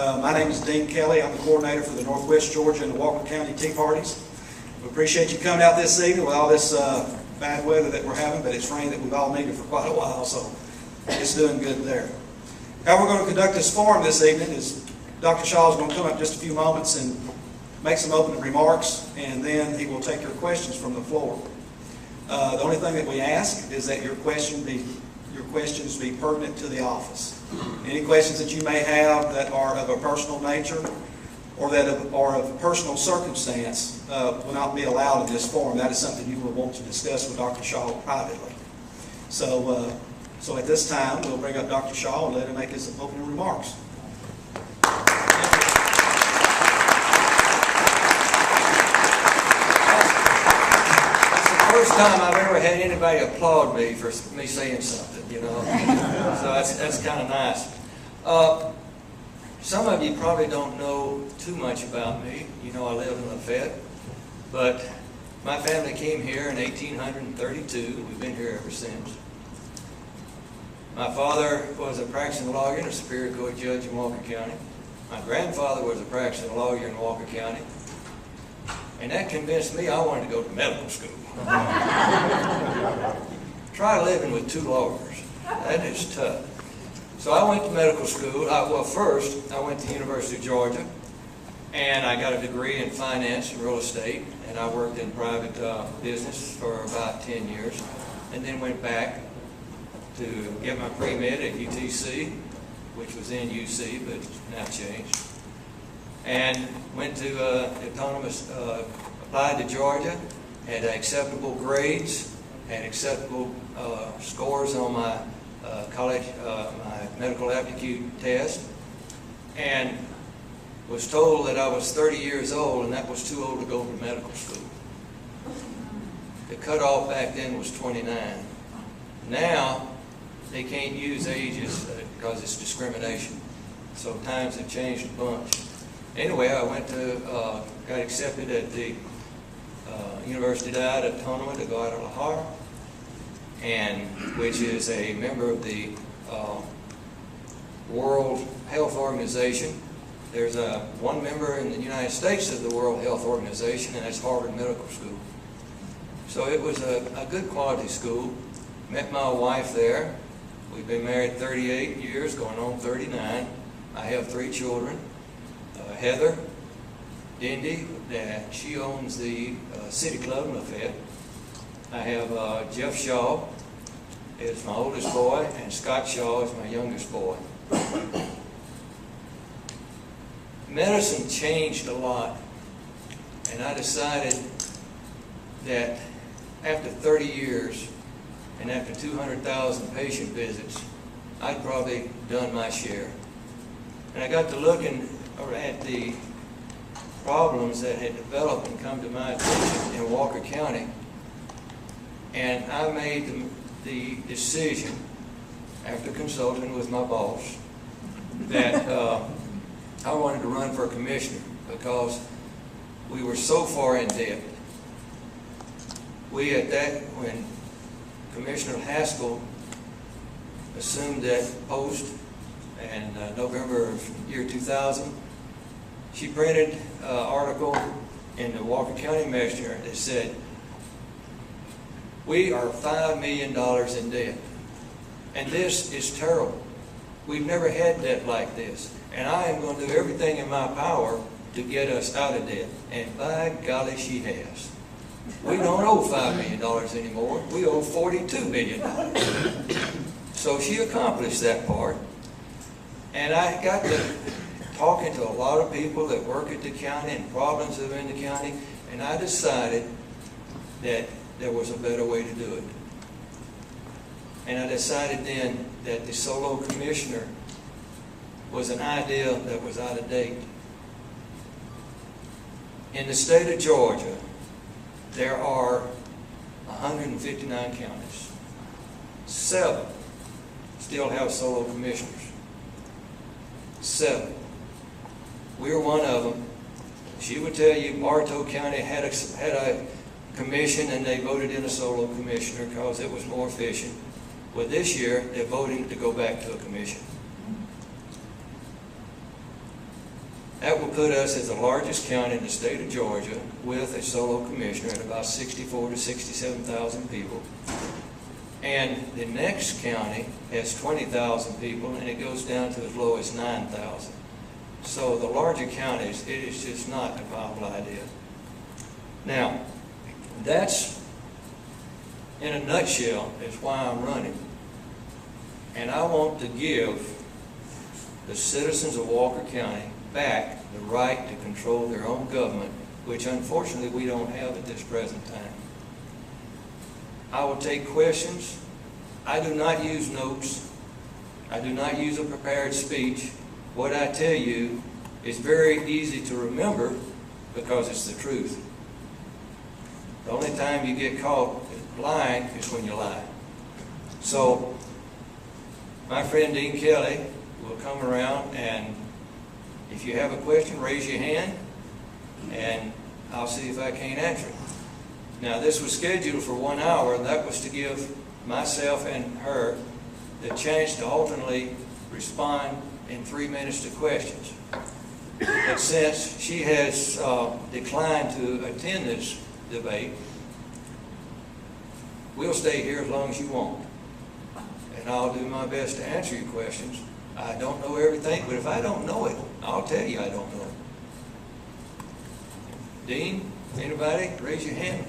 My name is Dean Kelly. I'm the coordinator for the Northwest Georgia and the Walker County Tea Parties. We appreciate you coming out this evening with all this bad weather that we're having, but it's rain that we've all needed for quite a while, so it's doing good there. How we're going to conduct this forum this evening is Dr. Shaw is going to come up in just a few moments and make some opening remarks, and then he will take your questions from the floor. The only thing that we ask is that your questions be pertinent to the office. Any questions that you may have that are of a personal nature or that are of personal circumstance will not be allowed in this forum. That is something you will want to discuss with Dr. Shaw privately. So at this time, we'll bring up Dr. Shaw and let him make his opening remarks. First time I've ever had anybody applaud me for me saying something, you know. So that's kind of nice. Some of you probably don't know too much about me. You know I live in Lafayette, but my family came here in 1832. We've been here ever since. My father was a practicing lawyer and a Superior Court judge in Walker County. My grandfather was a practicing lawyer in Walker County. And that convinced me I wanted to go to medical school. Try living with two lawyers. That is tough. So I went to medical school. First I went to the University of Georgia, and I got a degree in finance and real estate, and I worked in private business for about 10 years, and then went back to get my pre-med at UTC, which was in UC, but now changed. And went to autonomous, applied to Georgia, had acceptable grades, had acceptable scores on my college, my medical aptitude test, and was told that I was 30 years old and that was too old to go to medical school. The cutoff back then was 29. Now, they can't use ages because it's discrimination. So times have changed a bunch. Anyway, I went to, got accepted at the Universidad Autónoma de Guadalajara, and which is a member of the World Health Organization. There's one member in the United States of the World Health Organization, and that's Harvard Medical School. So it was a good quality school. Met my wife there. We've been married 38 years, going on 39. I have 3 children. Heather Dindy, that she owns the City Club in Lafayette. I have Jeff Shaw is my oldest boy, and Scott Shaw is my youngest boy. Medicine changed a lot, and I decided that after 30 years and after 200,000 patient visits, I'd probably done my share. And I got to looking at the problems that had developed and come to my attention in Walker County, and I made the decision, after consulting with my boss, that I wanted to run for commissioner because we were so far in debt. We when Commissioner Haskell assumed that post in November of year 2000, she printed an article in the Walker County Messenger that said, "We are $5 million in debt. And this is terrible. We've never had debt like this. And I am going to do everything in my power to get us out of debt." And by golly, she has. We don't owe $5 million anymore. We owe $42 million. So she accomplished that part. And I got to talking to a lot of people that work at the county and problems that are in the county, and I decided that there was a better way to do it. And I decided then that the solo commissioner was an idea that was out of date. In the state of Georgia, there are 159 counties. 7 still have solo commissioners. 7. We're one of them. She would tell you Bartow County had a commission and they voted in a solo commissioner because it was more efficient. Well, this year they're voting to go back to a commission. That will put us as the largest county in the state of Georgia with a solo commissioner at about 64 to 67,000 people. And the next county has 20,000 people, and it goes down to as low as 9,000. So the larger counties, it is just not a viable idea. Now, that's, in a nutshell, is why I'm running. And I want to give the citizens of Walker County back the right to control their own government, which unfortunately we don't have at this present time. I will take questions. I do not use notes. I do not use a prepared speech. What I tell you is very easy to remember because it's the truth. The only time you get caught lying is when you lie. So, my friend Dean Kelly will come around, and if you have a question, raise your hand, and I'll see if I can't answer it. Now, this was scheduled for 1 hour, and that was to give myself and her the chance to alternately respond in 3 minutes to questions. But since she has declined to attend this debate, we'll stay here as long as you want. And I'll do my best to answer your questions. I don't know everything, but if I don't know it, I'll tell you I don't know it. Dean, anybody? Raise your hand.